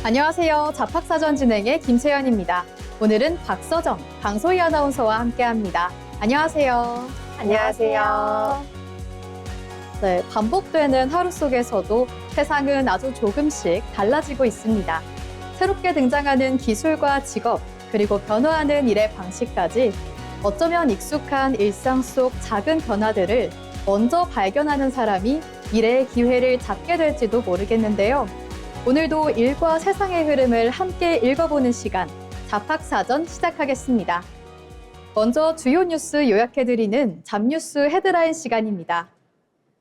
안녕하세요. 잡학사전 진행의 김채연입니다. 오늘은 박서정, 강소희 아나운서와 함께합니다. 안녕하세요. 안녕하세요. 네, 반복되는 하루 속에서도 세상은 아주 조금씩 달라지고 있습니다. 새롭게 등장하는 기술과 직업, 그리고 변화하는 일의 방식까지 어쩌면 익숙한 일상 속 작은 변화들을 먼저 발견하는 사람이 미래의 기회를 잡게 될지도 모르겠는데요. 오늘도 일과 세상의 흐름을 함께 읽어보는 시간, 잡학사전 시작하겠습니다. 먼저 주요 뉴스 요약해드리는 잡뉴스 헤드라인 시간입니다.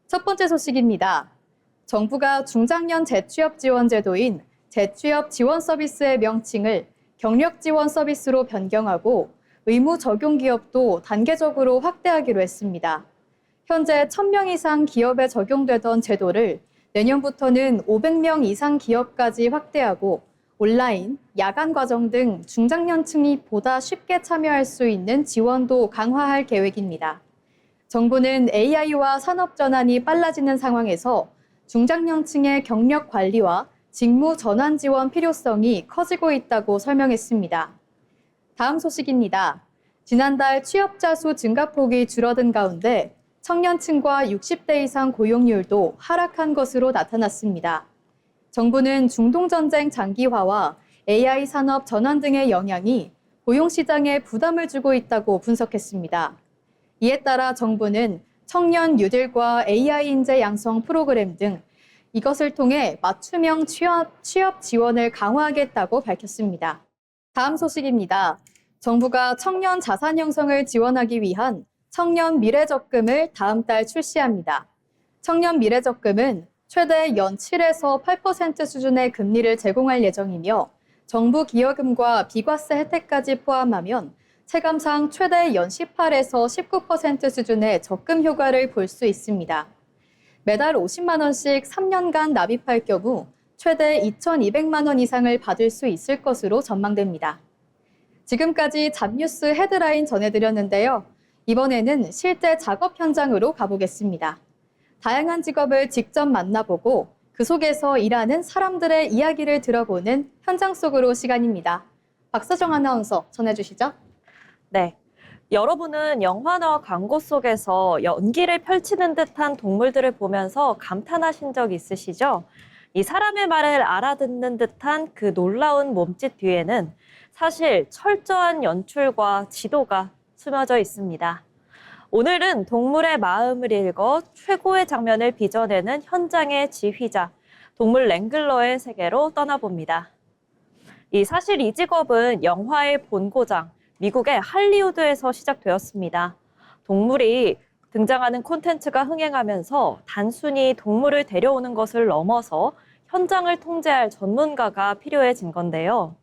첫 번째 소식입니다. 정부가 중장년 재취업 지원 제도인 재취업 지원 서비스의 명칭을 경력 지원 서비스로 변경하고 의무 적용 기업도 단계적으로 확대하기로 했습니다. 현재 1,000명 이상 기업에 적용되던 제도를 내년부터는 500명 이상 기업까지 확대하고 온라인, 야간 과정 등 중장년층이 보다 쉽게 참여할 수 있는 지원도 강화할 계획입니다. 정부는 AI와 산업 전환이 빨라지는 상황에서 중장년층의 경력 관리와 직무 전환 지원 필요성이 커지고 있다고 설명했습니다. 다음 소식입니다. 지난달 취업자 수 증가폭이 줄어든 가운데 청년층과 60대 이상 고용률도 하락한 것으로 나타났습니다. 정부는 중동전쟁 장기화와 AI 산업 전환 등의 영향이 고용시장에 부담을 주고 있다고 분석했습니다. 이에 따라 정부는 청년 뉴딜과 AI 인재 양성 프로그램 등 이것을 통해 맞춤형 취업 지원을 강화하겠다고 밝혔습니다. 다음 소식입니다. 정부가 청년 자산 형성을 지원하기 위한 청년 미래적금을 다음 달 출시합니다. 청년 미래적금은 최대 연 7에서 8% 수준의 금리를 제공할 예정이며 정부 기여금과 비과세 혜택까지 포함하면 체감상 최대 연 18에서 19% 수준의 적금 효과를 볼 수 있습니다. 매달 50만 원씩 3년간 납입할 경우 최대 2,200만 원 이상을 받을 수 있을 것으로 전망됩니다. 지금까지 잡뉴스 헤드라인 전해드렸는데요. 이번에는 실제 작업 현장으로 가보겠습니다. 다양한 직업을 직접 만나보고 그 속에서 일하는 사람들의 이야기를 들어보는 현장 속으로 시간입니다. 박서정 아나운서 전해주시죠. 네. 여러분은 영화나 광고 속에서 연기를 펼치는 듯한 동물들을 보면서 감탄하신 적 있으시죠? 이 사람의 말을 알아듣는 듯한 그 놀라운 몸짓 뒤에는 사실 철저한 연출과 지도가 숨어져 있습니다. 오늘은 동물의 마음을 읽어 최고의 장면을 빚어내는 현장의 지휘자, 동물 랭글러의 세계로 떠나봅니다. 사실 이 직업은 영화의 본고장, 미국의 할리우드에서 시작되었습니다. 동물이 등장하는 콘텐츠가 흥행하면서 단순히 동물을 데려오는 것을 넘어서 현장을 통제할 전문가가 필요해진 건데요.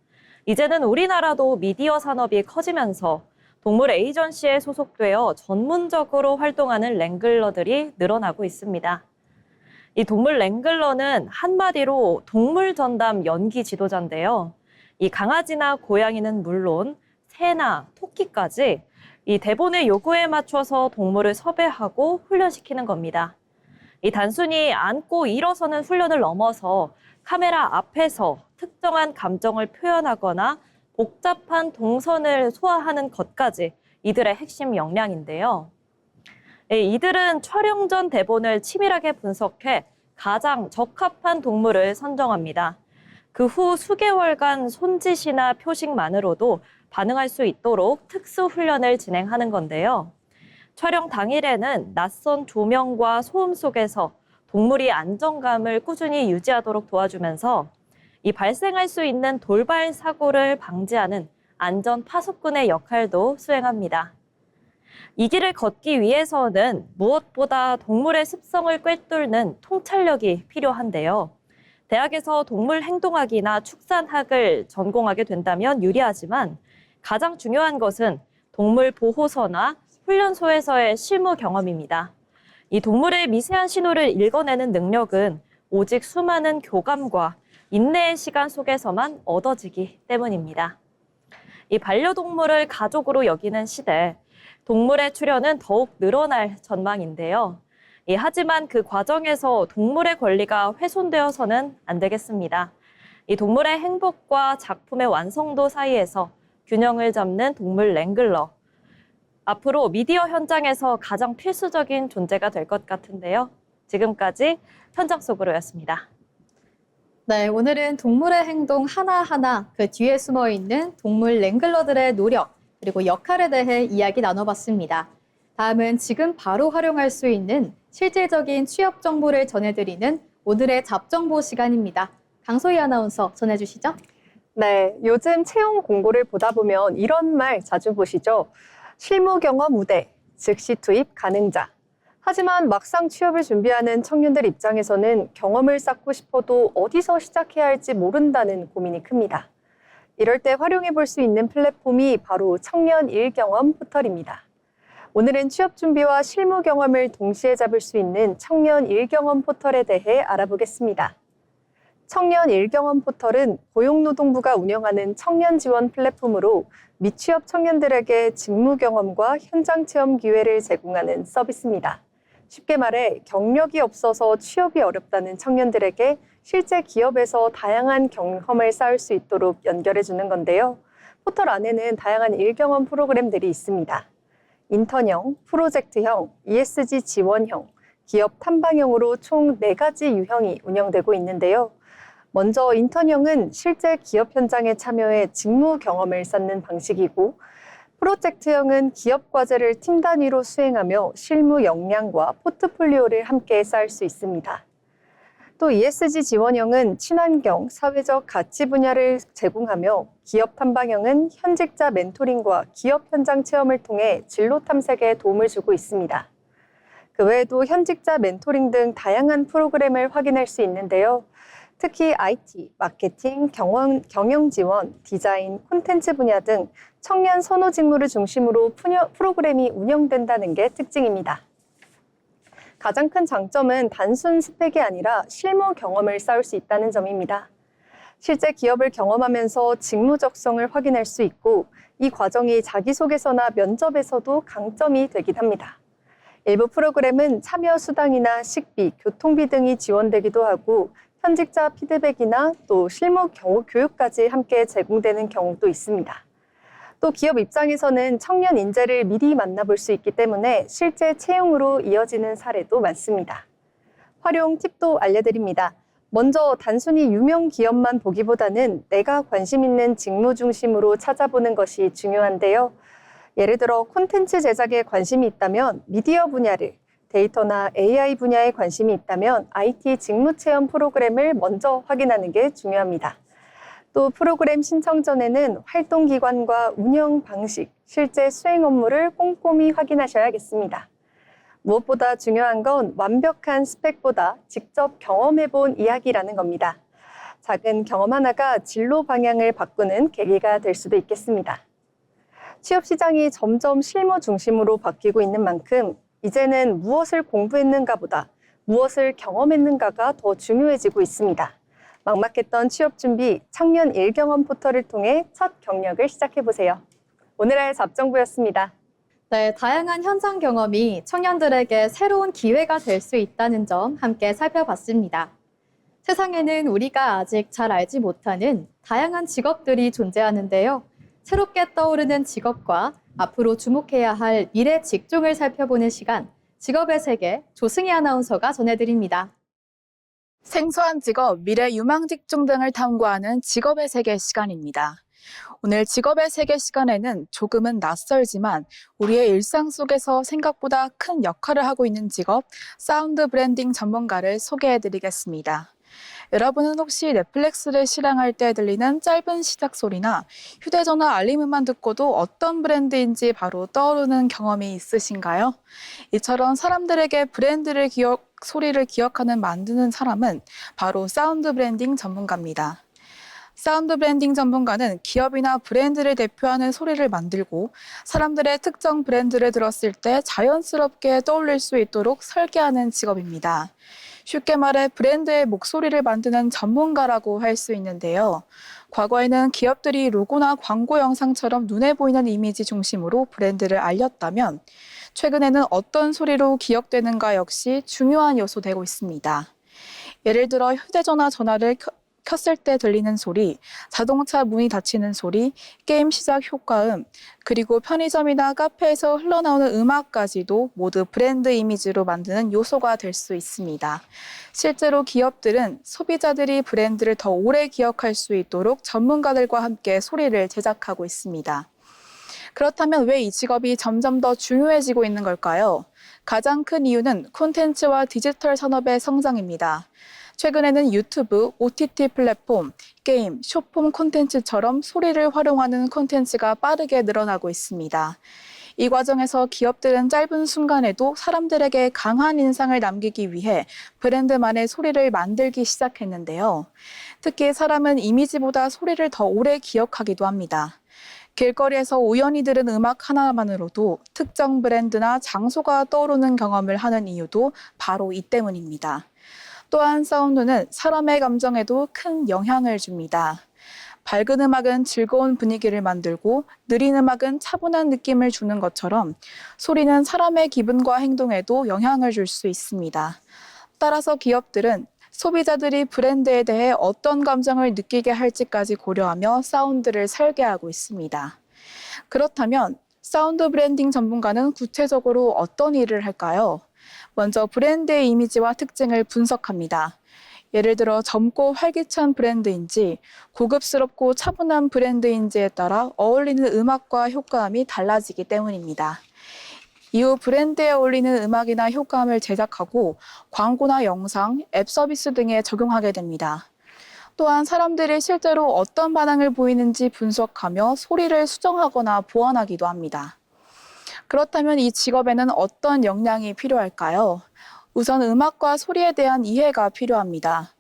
이제는 우리나라도 미디어 산업이 커지면서 동물 에이전시에 소속되어 전문적으로 활동하는 랭글러들이 늘어나고 있습니다. 이 동물 랭글러는 한마디로 동물 전담 연기 지도자인데요. 이 강아지나 고양이는 물론 새나 토끼까지 이 대본의 요구에 맞춰서 동물을 섭외하고 훈련시키는 겁니다. 단순히 앉고 일어서는 훈련을 넘어서 카메라 앞에서 특정한 감정을 표현하거나 복잡한 동선을 소화하는 것까지 이들의 핵심 역량인데요. 이들은 촬영 전 대본을 치밀하게 분석해 가장 적합한 동물을 선정합니다. 그 후 수개월간 손짓이나 표식만으로도 반응할 수 있도록 특수 훈련을 진행하는 건데요. 촬영 당일에는 낯선 조명과 소음 속에서 동물이 안정감을 꾸준히 유지하도록 도와주면서 발생할 수 있는 돌발 사고를 방지하는 안전 파수꾼의 역할도 수행합니다. 이 길을 걷기 위해서는 무엇보다 동물의 습성을 꿰뚫는 통찰력이 필요한데요. 대학에서 동물 행동학이나 축산학을 전공하게 된다면 유리하지만 가장 중요한 것은 동물 보호서나 훈련소에서의 실무 경험입니다. 이 동물의 미세한 신호를 읽어내는 능력은 오직 수많은 교감과 인내의 시간 속에서만 얻어지기 때문입니다. 반려동물을 가족으로 여기는 시대, 동물의 출현은 더욱 늘어날 전망인데요. 하지만 그 과정에서 동물의 권리가 훼손되어서는 안 되겠습니다. 이 동물의 행복과 작품의 완성도 사이에서 균형을 잡는 동물 랭글러. 앞으로 미디어 현장에서 가장 필수적인 존재가 될 것 같은데요. 지금까지 현장 속으로였습니다. 네, 오늘은 동물의 행동 하나하나 그 뒤에 숨어 있는 동물 랭글러들의 노력 그리고 역할에 대해 이야기 나눠봤습니다. 다음은 지금 바로 활용할 수 있는 실질적인 취업 정보를 전해드리는 오늘의 잡정보 시간입니다. 강소희 아나운서 전해주시죠. 네, 요즘 채용 공고를 보다 보면 이런 말 자주 보시죠. 실무 경험 우대, 즉시 투입 가능자. 하지만 막상 취업을 준비하는 청년들 입장에서는 경험을 쌓고 싶어도 어디서 시작해야 할지 모른다는 고민이 큽니다. 이럴 때 활용해 볼 수 있는 플랫폼이 바로 청년 일경험 포털입니다. 오늘은 취업 준비와 실무 경험을 동시에 잡을 수 있는 청년 일경험 포털에 대해 알아보겠습니다. 청년 일경험 포털은 고용노동부가 운영하는 청년 지원 플랫폼으로 미취업 청년들에게 직무 경험과 현장 체험 기회를 제공하는 서비스입니다. 쉽게 말해 경력이 없어서 취업이 어렵다는 청년들에게 실제 기업에서 다양한 경험을 쌓을 수 있도록 연결해 주는 건데요. 포털 안에는 다양한 일경험 프로그램들이 있습니다. 인턴형, 프로젝트형, ESG 지원형, 기업 탐방형으로 총 4가지 유형이 운영되고 있는데요. 먼저 인턴형은 실제 기업 현장에 참여해 직무 경험을 쌓는 방식이고, 프로젝트형은 기업 과제를 팀 단위로 수행하며 실무 역량과 포트폴리오를 함께 쌓을 수 있습니다. 또 ESG 지원형은 친환경, 사회적 가치 분야를 제공하며, 기업 탐방형은 현직자 멘토링과 기업 현장 체험을 통해 진로 탐색에 도움을 주고 있습니다. 그 외에도 현직자 멘토링 등 다양한 프로그램을 확인할 수 있는데요. 특히 IT, 마케팅, 경영 지원, 디자인, 콘텐츠 분야 등 청년 선호 직무를 중심으로 프로그램이 운영된다는 게 특징입니다. 가장 큰 장점은 단순 스펙이 아니라 실무 경험을 쌓을 수 있다는 점입니다. 실제 기업을 경험하면서 직무 적성을 확인할 수 있고, 이 과정이 자기소개서나 면접에서도 강점이 되긴 합니다. 일부 프로그램은 참여 수당이나 식비, 교통비 등이 지원되기도 하고, 현직자 피드백이나 또 실무 교육까지 함께 제공되는 경우도 있습니다. 또 기업 입장에서는 청년 인재를 미리 만나볼 수 있기 때문에 실제 채용으로 이어지는 사례도 많습니다. 활용 팁도 알려드립니다. 먼저 단순히 유명 기업만 보기보다는 내가 관심 있는 직무 중심으로 찾아보는 것이 중요한데요. 예를 들어 콘텐츠 제작에 관심이 있다면 미디어 분야를, 데이터나 AI 분야에 관심이 있다면 IT 직무 체험 프로그램을 먼저 확인하는 게 중요합니다. 또 프로그램 신청 전에는 활동 기관과 운영 방식, 실제 수행 업무를 꼼꼼히 확인하셔야겠습니다. 무엇보다 중요한 건 완벽한 스펙보다 직접 경험해본 이야기라는 겁니다. 작은 경험 하나가 진로 방향을 바꾸는 계기가 될 수도 있겠습니다. 취업 시장이 점점 실무 중심으로 바뀌고 있는 만큼 이제는 무엇을 공부했는가보다 무엇을 경험했는가가 더 중요해지고 있습니다. 막막했던 취업 준비, 청년 일경험 포털을 통해 첫 경력을 시작해보세요. 오늘의 잡정부였습니다. 네, 다양한 현장 경험이 청년들에게 새로운 기회가 될 수 있다는 점 함께 살펴봤습니다. 세상에는 우리가 아직 잘 알지 못하는 다양한 직업들이 존재하는데요. 새롭게 떠오르는 직업과 앞으로 주목해야 할 미래 직종을 살펴보는 시간, 직업의 세계 조승희 아나운서가 전해드립니다. 생소한 직업, 미래 유망 직종 등을 탐구하는 직업의 세계 시간입니다. 오늘 직업의 세계 시간에는 조금은 낯설지만 우리의 일상 속에서 생각보다 큰 역할을 하고 있는 직업, 사운드 브랜딩 전문가를 소개해드리겠습니다. 여러분은 혹시 넷플릭스를 실행할 때 들리는 짧은 시작 소리나 휴대전화 알림음만 듣고도 어떤 브랜드인지 바로 떠오르는 경험이 있으신가요? 이처럼 사람들에게 브랜드를 소리를 기억하는 만드는 사람은 바로 사운드 브랜딩 전문가입니다. 사운드 브랜딩 전문가는 기업이나 브랜드를 대표하는 소리를 만들고 사람들의 특정 브랜드를 들었을 때 자연스럽게 떠올릴 수 있도록 설계하는 직업입니다. 쉽게 말해 브랜드의 목소리를 만드는 전문가라고 할 수 있는데요. 과거에는 기업들이 로고나 광고 영상처럼 눈에 보이는 이미지 중심으로 브랜드를 알렸다면 최근에는 어떤 소리로 기억되는가 역시 중요한 요소 되고 있습니다. 예를 들어 휴대전화 전화를 켰을 때 들리는 소리, 자동차 문이 닫히는 소리, 게임 시작 효과음, 그리고 편의점이나 카페에서 흘러나오는 음악까지도 모두 브랜드 이미지로 만드는 요소가 될 수 있습니다. 실제로 기업들은 소비자들이 브랜드를 더 오래 기억할 수 있도록 전문가들과 함께 소리를 제작하고 있습니다. 그렇다면 왜 이 직업이 점점 더 중요해지고 있는 걸까요? 가장 큰 이유는 콘텐츠와 디지털 산업의 성장입니다. 최근에는 유튜브, OTT 플랫폼, 게임, 숏폼 콘텐츠처럼 소리를 활용하는 콘텐츠가 빠르게 늘어나고 있습니다. 이 과정에서 기업들은 짧은 순간에도 사람들에게 강한 인상을 남기기 위해 브랜드만의 소리를 만들기 시작했는데요. 특히 사람은 이미지보다 소리를 더 오래 기억하기도 합니다. 길거리에서 우연히 들은 음악 하나만으로도 특정 브랜드나 장소가 떠오르는 경험을 하는 이유도 바로 이 때문입니다. 또한 사운드는 사람의 감정에도 큰 영향을 줍니다. 밝은 음악은 즐거운 분위기를 만들고 느린 음악은 차분한 느낌을 주는 것처럼 소리는 사람의 기분과 행동에도 영향을 줄 수 있습니다. 따라서 기업들은 소비자들이 브랜드에 대해 어떤 감정을 느끼게 할지까지 고려하며 사운드를 설계하고 있습니다. 그렇다면 사운드 브랜딩 전문가는 구체적으로 어떤 일을 할까요? 먼저 브랜드의 이미지와 특징을 분석합니다. 예를 들어 젊고 활기찬 브랜드인지 고급스럽고 차분한 브랜드인지에 따라 어울리는 음악과 효과음이 달라지기 때문입니다. 이후 브랜드에 어울리는 음악이나 효과음을 제작하고 광고나 영상, 앱 서비스 등에 적용하게 됩니다. 또한 사람들이 실제로 어떤 반응을 보이는지 분석하며 소리를 수정하거나 보완하기도 합니다. 그렇다면 이 직업에는 어떤 역량이 필요할까요? 우선 음악과 소리에 대한 이해가 필요합니다.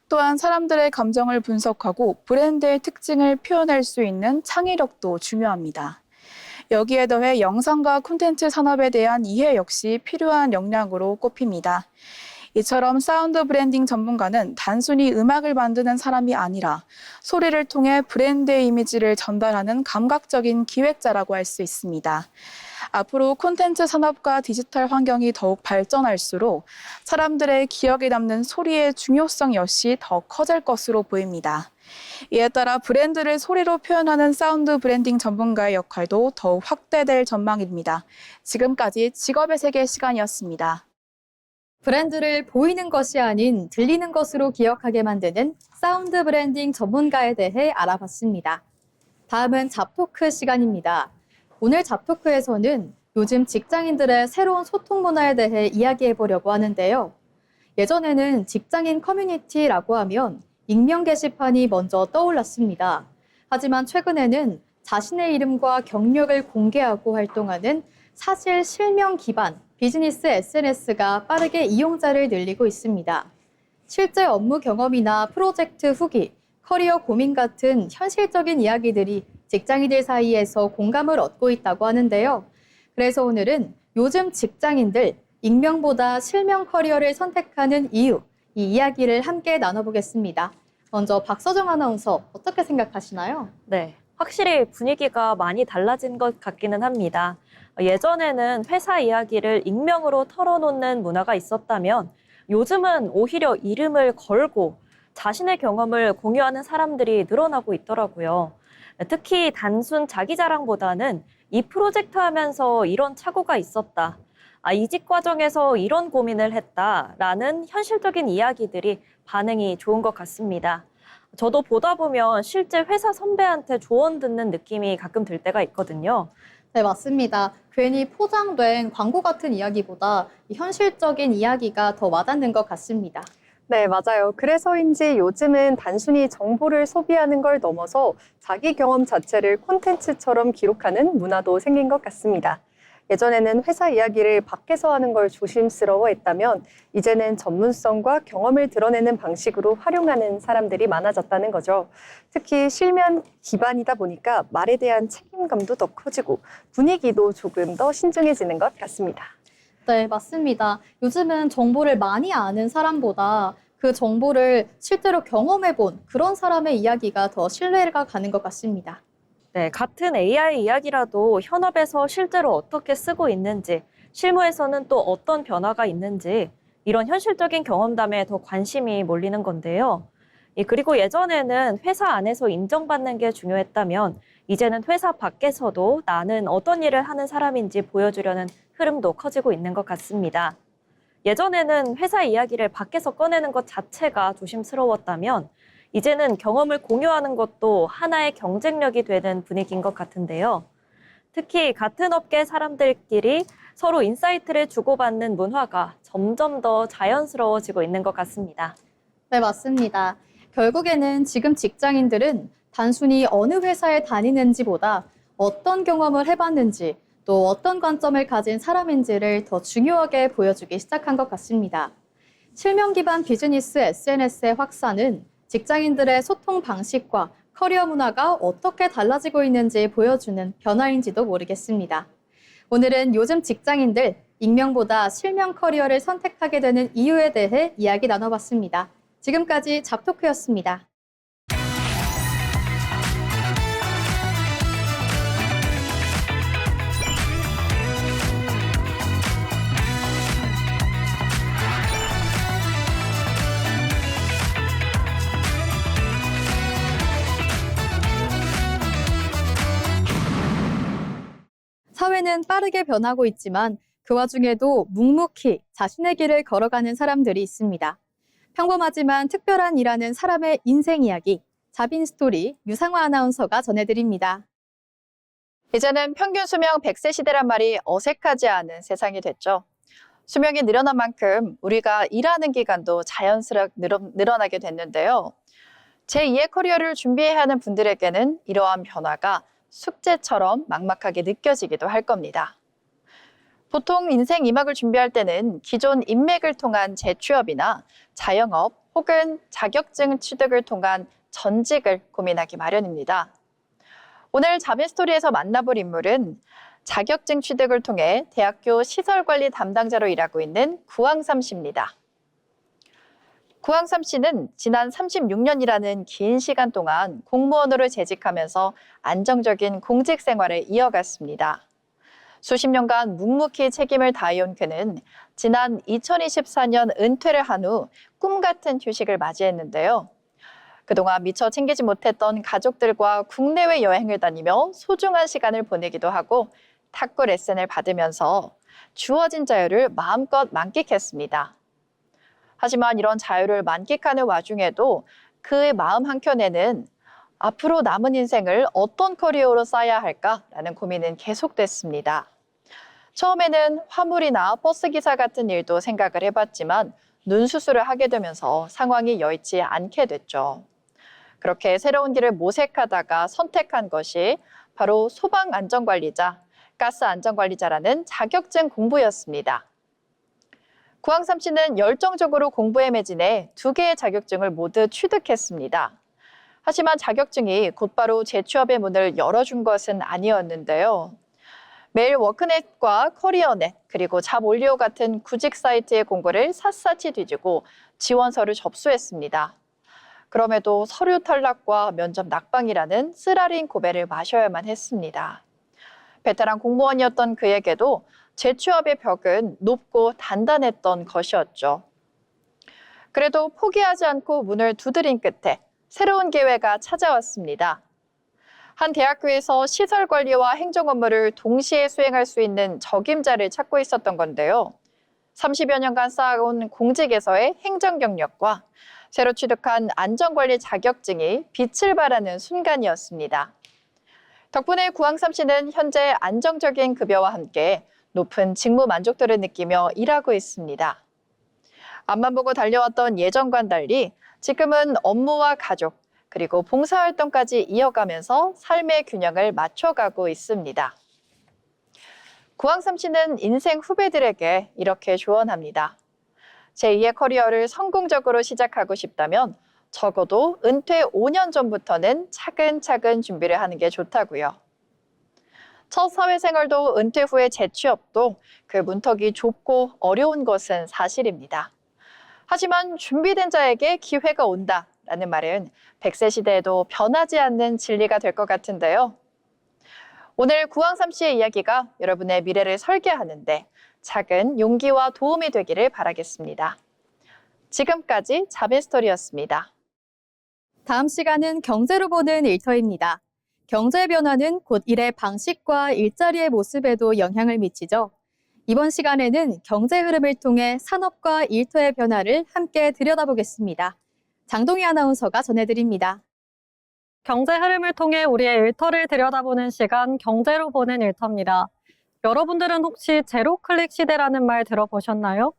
또한 사람들의 감정을 분석하고 브랜드의 특징을 표현할 수 있는 창의력도 중요합니다. 여기에 더해 영상과 콘텐츠 산업에 대한 이해 역시 필요한 역량으로 꼽힙니다. 이처럼 사운드 브랜딩 전문가는 단순히 음악을 만드는 사람이 아니라 소리를 통해 브랜드의 이미지를 전달하는 감각적인 기획자라고 할 수 있습니다. 앞으로 콘텐츠 산업과 디지털 환경이 더욱 발전할수록 사람들의 기억에 남는 소리의 중요성 역시 더 커질 것으로 보입니다. 이에 따라 브랜드를 소리로 표현하는 사운드 브랜딩 전문가의 역할도 더욱 확대될 전망입니다. 지금까지 직업의 세계 시간이었습니다. 브랜드를 보이는 것이 아닌 들리는 것으로 기억하게 만드는 사운드 브랜딩 전문가에 대해 알아봤습니다. 다음은 잡토크 시간입니다. 오늘 잡토크에서는 요즘 직장인들의 새로운 소통 문화에 대해 이야기해 보려고 하는데요. 예전에는 직장인 커뮤니티라고 하면 익명 게시판이 먼저 떠올랐습니다. 하지만 최근에는 자신의 이름과 경력을 공개하고 활동하는 사실 실명 기반 비즈니스 SNS가 빠르게 이용자를 늘리고 있습니다. 실제 업무 경험이나 프로젝트 후기, 커리어 고민 같은 현실적인 이야기들이 직장인들 사이에서 공감을 얻고 있다고 하는데요. 그래서 오늘은 요즘 직장인들 익명보다 실명 커리어를 선택하는 이유, 이 이야기를 함께 나눠보겠습니다. 먼저 박서정 아나운서 어떻게 생각하시나요? 네, 확실히 분위기가 많이 달라진 것 같기는 합니다. 예전에는 회사 이야기를 익명으로 털어놓는 문화가 있었다면 요즘은 오히려 이름을 걸고 자신의 경험을 공유하는 사람들이 늘어나고 있더라고요. 특히 단순 자기 자랑보다는 이 프로젝트 하면서 이런 착오가 있었다. 이직 과정에서 이런 고민을 했다라는 현실적인 이야기들이 반응이 좋은 것 같습니다. 저도 보다 보면 실제 회사 선배한테 조언 듣는 느낌이 가끔 들 때가 있거든요. 네, 맞습니다. 괜히 포장된 광고 같은 이야기보다 현실적인 이야기가 더 와닿는 것 같습니다. 네, 맞아요. 그래서인지 요즘은 단순히 정보를 소비하는 걸 넘어서 자기 경험 자체를 콘텐츠처럼 기록하는 문화도 생긴 것 같습니다. 예전에는 회사 이야기를 밖에서 하는 걸 조심스러워했다면 이제는 전문성과 경험을 드러내는 방식으로 활용하는 사람들이 많아졌다는 거죠. 특히 실명 기반이다 보니까 말에 대한 책임감도 더 커지고 분위기도 조금 더 신중해지는 것 같습니다. 네, 맞습니다. 요즘은 정보를 많이 아는 사람보다 그 정보를 실제로 경험해본 그런 사람의 이야기가 더 신뢰가 가는 것 같습니다. 네, 같은 AI 이야기라도 현업에서 실제로 어떻게 쓰고 있는지, 실무에서는 또 어떤 변화가 있는지 이런 현실적인 경험담에 더 관심이 몰리는 건데요. 그리고 예전에는 회사 안에서 인정받는 게 중요했다면 이제는 회사 밖에서도 나는 어떤 일을 하는 사람인지 보여주려는 흐름도 커지고 있는 것 같습니다. 예전에는 회사 이야기를 밖에서 꺼내는 것 자체가 조심스러웠다면 이제는 경험을 공유하는 것도 하나의 경쟁력이 되는 분위기인 것 같은데요. 특히 같은 업계 사람들끼리 서로 인사이트를 주고받는 문화가 점점 더 자연스러워지고 있는 것 같습니다. 네, 맞습니다. 결국에는 지금 직장인들은 단순히 어느 회사에 다니는지보다 어떤 경험을 해봤는지 또 어떤 관점을 가진 사람인지를 더 중요하게 보여주기 시작한 것 같습니다. 실명 기반 비즈니스 SNS의 확산은 직장인들의 소통 방식과 커리어 문화가 어떻게 달라지고 있는지 보여주는 변화인지도 모르겠습니다. 오늘은 요즘 직장인들 익명보다 실명 커리어를 선택하게 되는 이유에 대해 이야기 나눠봤습니다. 지금까지 잡토크였습니다. 사회는 빠르게 변하고 있지만 그 와중에도 묵묵히 자신의 길을 걸어가는 사람들이 있습니다. 평범하지만 특별한 일하는 사람의 인생 이야기, 자빈 스토리 유상화 아나운서가 전해드립니다. 이제는 평균 수명 100세 시대란 말이 어색하지 않은 세상이 됐죠. 수명이 늘어난 만큼 우리가 일하는 기간도 자연스럽게 늘어나게 됐는데요. 제2의 커리어를 준비해야 하는 분들에게는 이러한 변화가 숙제처럼 막막하게 느껴지기도 할 겁니다. 보통 인생 2막을 준비할 때는 기존 인맥을 통한 재취업이나 자영업 혹은 자격증 취득을 통한 전직을 고민하기 마련입니다. 오늘 자빈스토리에서 만나볼 인물은 자격증 취득을 통해 대학교 시설관리 담당자로 일하고 있는 구황삼 씨입니다. 구황삼 씨는 지난 36년이라는 긴 시간 동안 공무원으로 재직하면서 안정적인 공직 생활을 이어갔습니다. 수십 년간 묵묵히 책임을 다해온 그는 지난 2024년 은퇴를 한 후 꿈 같은 휴식을 맞이했는데요. 그동안 미처 챙기지 못했던 가족들과 국내외 여행을 다니며 소중한 시간을 보내기도 하고 탁구 레슨을 받으면서 주어진 자유를 마음껏 만끽했습니다. 하지만 이런 자유를 만끽하는 와중에도 그의 마음 한켠에는 앞으로 남은 인생을 어떤 커리어로 쌓아야 할까라는 고민은 계속됐습니다. 처음에는 화물이나 버스기사 같은 일도 생각을 해봤지만 눈수술을 하게 되면서 상황이 여의치 않게 됐죠. 그렇게 새로운 길을 모색하다가 선택한 것이 바로 소방안전관리자, 가스안전관리자라는 자격증 공부였습니다. 구황삼 씨는 열정적으로 공부에 매진해 2개의 자격증을 모두 취득했습니다. 하지만 자격증이 곧바로 재취업의 문을 열어준 것은 아니었는데요. 매일 워크넷과 커리어넷 그리고 잡올리오 같은 구직 사이트의 공고를 샅샅이 뒤지고 지원서를 접수했습니다. 그럼에도 서류 탈락과 면접 낙방이라는 쓰라린 고배를 마셔야만 했습니다. 베테랑 공무원이었던 그에게도 재취업의 벽은 높고 단단했던 것이었죠. 그래도 포기하지 않고 문을 두드린 끝에 새로운 기회가 찾아왔습니다. 한 대학교에서 시설 관리와 행정 업무를 동시에 수행할 수 있는 적임자를 찾고 있었던 건데요. 30여 년간 쌓아온 공직에서의 행정 경력과 새로 취득한 안전관리 자격증이 빛을 발하는 순간이었습니다. 덕분에 구황삼 씨는 현재 안정적인 급여와 함께 높은 직무 만족도를 느끼며 일하고 있습니다. 앞만 보고 달려왔던 예전과는 달리 지금은 업무와 가족, 그리고 봉사활동까지 이어가면서 삶의 균형을 맞춰가고 있습니다. 구황삼 씨는 인생 후배들에게 이렇게 조언합니다. 제2의 커리어를 성공적으로 시작하고 싶다면 적어도 은퇴 5년 전부터는 차근차근 준비를 하는 게 좋다고요. 첫 사회생활도 은퇴 후의 재취업도 그 문턱이 좁고 어려운 것은 사실입니다. 하지만 준비된 자에게 기회가 온다라는 말은 100세 시대에도 변하지 않는 진리가 될 것 같은데요. 오늘 구황삼 씨의 이야기가 여러분의 미래를 설계하는데 작은 용기와 도움이 되기를 바라겠습니다. 지금까지 자빈스토리였습니다. 다음 시간은 경제로 보는 일터입니다. 경제 변화는 곧 일의 방식과 일자리의 모습에도 영향을 미치죠. 이번 시간에는 경제 흐름을 통해 산업과 일터의 변화를 함께 들여다보겠습니다. 장동희 아나운서가 전해드립니다. 경제 흐름을 통해 우리의 일터를 들여다보는 시간, 경제로 보는 일터입니다. 여러분들은 혹시 제로 클릭 시대라는 말 들어보셨나요?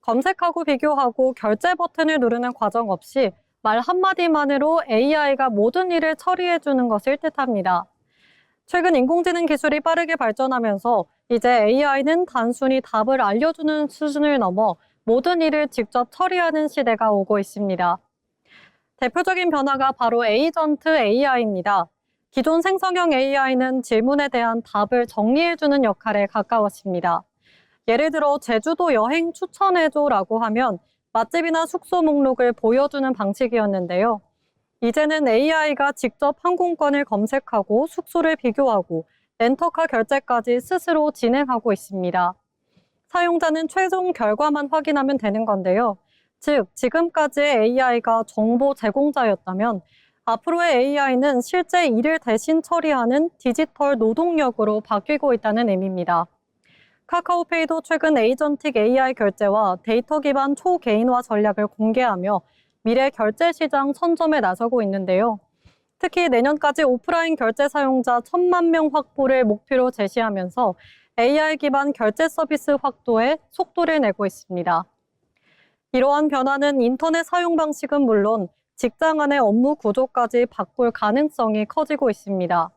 검색하고 비교하고 결제 버튼을 누르는 과정 없이 말 한마디만으로 AI가 모든 일을 처리해주는 것을 뜻합니다. 최근 인공지능 기술이 빠르게 발전하면서 이제 AI는 단순히 답을 알려주는 수준을 넘어 모든 일을 직접 처리하는 시대가 오고 있습니다. 대표적인 변화가 바로 에이전트 AI입니다. 기존 생성형 AI는 질문에 대한 답을 정리해주는 역할에 가까웠습니다. 예를 들어 제주도 여행 추천해줘라고 하면 맛집이나 숙소 목록을 보여주는 방식이었는데요. 이제는 AI가 직접 항공권을 검색하고 숙소를 비교하고 렌터카 결제까지 스스로 진행하고 있습니다. 사용자는 최종 결과만 확인하면 되는 건데요. 즉, 지금까지의 AI가 정보 제공자였다면 앞으로의 AI는 실제 일을 대신 처리하는 디지털 노동력으로 바뀌고 있다는 의미입니다. 카카오페이도 최근 에이전틱 AI 결제와 데이터 기반 초개인화 전략을 공개하며 미래 결제 시장 선점에 나서고 있는데요. 특히 내년까지 오프라인 결제 사용자 1,000만 명 확보를 목표로 제시하면서 AI 기반 결제 서비스 확도에 속도를 내고 있습니다. 이러한 변화는 인터넷 사용 방식은 물론 직장 안의 업무 구조까지 바꿀 가능성이 커지고 있습니다.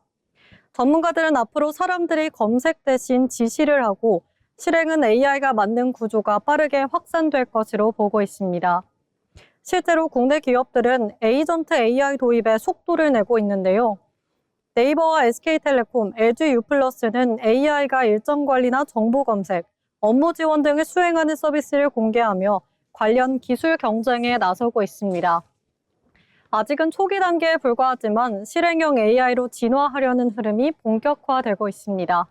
전문가들은 앞으로 사람들이 검색 대신 지시를 하고 실행은 AI가 만든 구조가 빠르게 확산될 것으로 보고 있습니다. 실제로 국내 기업들은 에이전트 AI 도입에 속도를 내고 있는데요. 네이버와 SK텔레콤, LG유플러스는 AI가 일정 관리나 정보 검색, 업무 지원 등을 수행하는 서비스를 공개하며 관련 기술 경쟁에 나서고 있습니다. 아직은 초기 단계에 불과하지만 실행형 AI로 진화하려는 흐름이 본격화되고 있습니다.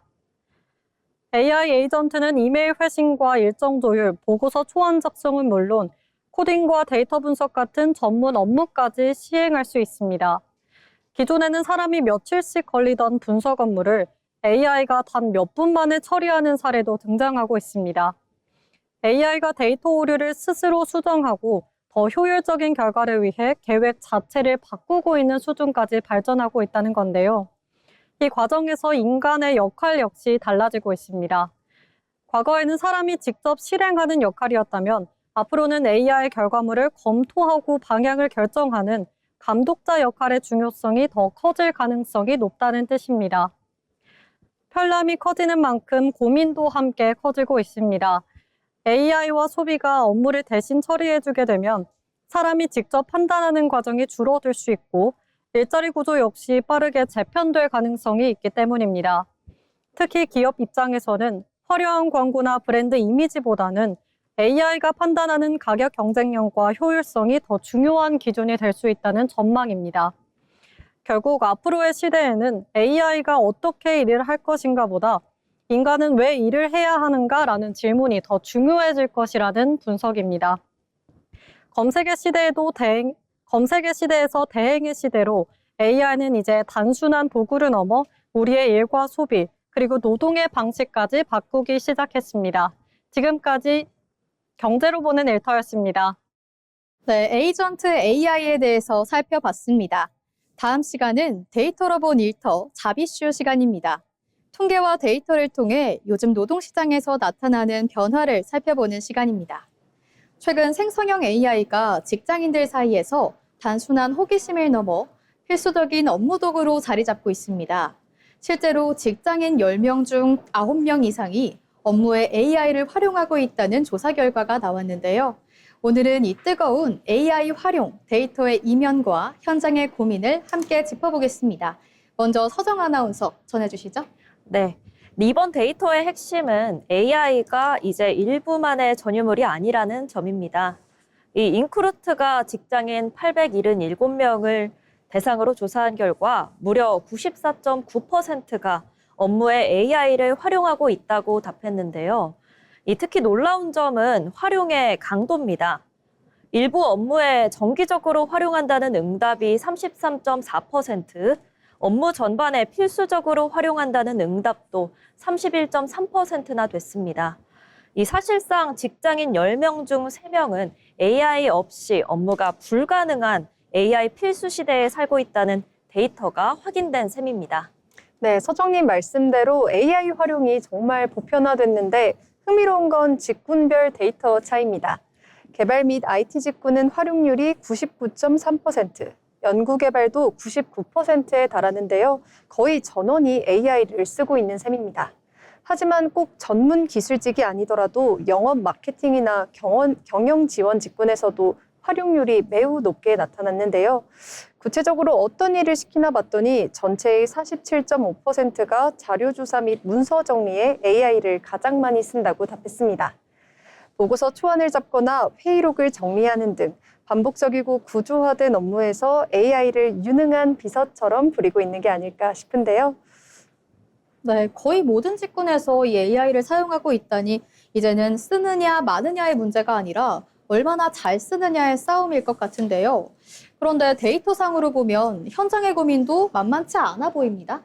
AI 에이전트는 이메일 회신과 일정 조율, 보고서 초안 작성은 물론 코딩과 데이터 분석 같은 전문 업무까지 시행할 수 있습니다. 기존에는 사람이 며칠씩 걸리던 분석 업무를 AI가 단 몇 분 만에 처리하는 사례도 등장하고 있습니다. AI가 데이터 오류를 스스로 수정하고 더 효율적인 결과를 위해 계획 자체를 바꾸고 있는 수준까지 발전하고 있다는 건데요. 이 과정에서 인간의 역할 역시 달라지고 있습니다. 과거에는 사람이 직접 실행하는 역할이었다면 앞으로는 AI 결과물을 검토하고 방향을 결정하는 감독자 역할의 중요성이 더 커질 가능성이 높다는 뜻입니다. 편람이 커지는 만큼 고민도 함께 커지고 있습니다. AI와 소비가 업무를 대신 처리해주게 되면 사람이 직접 판단하는 과정이 줄어들 수 있고 일자리 구조 역시 빠르게 재편될 가능성이 있기 때문입니다. 특히 기업 입장에서는 화려한 광고나 브랜드 이미지보다는 AI가 판단하는 가격 경쟁력과 효율성이 더 중요한 기준이 될 수 있다는 전망입니다. 결국 앞으로의 시대에는 AI가 어떻게 일을 할 것인가 보다 인간은 왜 일을 해야 하는가라는 질문이 더 중요해질 것이라는 분석입니다. 검색의 시대에서 대행의 시대로 AI는 이제 단순한 도구를 넘어 우리의 일과 소비, 그리고 노동의 방식까지 바꾸기 시작했습니다. 지금까지 경제로 보는 일터였습니다. 네, 에이전트 AI에 대해서 살펴봤습니다. 다음 시간은 데이터로 본 일터 잡이슈 시간입니다. 통계와 데이터를 통해 요즘 노동시장에서 나타나는 변화를 살펴보는 시간입니다. 최근 생성형 AI가 직장인들 사이에서 단순한 호기심을 넘어 필수적인 업무 도구로 자리 잡고 있습니다. 실제로 직장인 10명 중 9명 이상이 업무에 AI를 활용하고 있다는 조사 결과가 나왔는데요. 오늘은 이 뜨거운 AI 활용, 데이터의 이면과 현장의 고민을 함께 짚어보겠습니다. 먼저 서정 아나운서 전해주시죠. 네. 이번 데이터의 핵심은 AI가 이제 일부만의 전유물이 아니라는 점입니다. 이 인크루트가 직장인 877명을 대상으로 조사한 결과 무려 94.9%가 업무에 AI를 활용하고 있다고 답했는데요. 특히 놀라운 점은 활용의 강도입니다. 일부 업무에 정기적으로 활용한다는 응답이 33.4%, 업무 전반에 필수적으로 활용한다는 응답도 31.3%나 됐습니다. 이 사실상 직장인 10명 중 3명은 AI 없이 업무가 불가능한 AI 필수 시대에 살고 있다는 데이터가 확인된 셈입니다. 네, 서정님 말씀대로 AI 활용이 정말 보편화됐는데 흥미로운 건 직군별 데이터 차이입니다. 개발 및 IT 직군은 활용률이 99.3%, 연구개발도 99%에 달하는데요. 거의 전원이 AI를 쓰고 있는 셈입니다. 하지만 꼭 전문 기술직이 아니더라도 영업 마케팅이나 경영 지원 직군에서도 활용률이 매우 높게 나타났는데요. 구체적으로 어떤 일을 시키나 봤더니 전체의 47.5%가 자료조사 및 문서 정리에 AI를 가장 많이 쓴다고 답했습니다. 보고서 초안을 잡거나 회의록을 정리하는 등 반복적이고 구조화된 업무에서 AI를 유능한 비서처럼 부리고 있는 게 아닐까 싶은데요. 네, 거의 모든 직군에서 이 AI를 사용하고 있다니 이제는 쓰느냐 마느냐의 문제가 아니라 얼마나 잘 쓰느냐의 싸움일 것 같은데요. 그런데 데이터상으로 보면 현장의 고민도 만만치 않아 보입니다.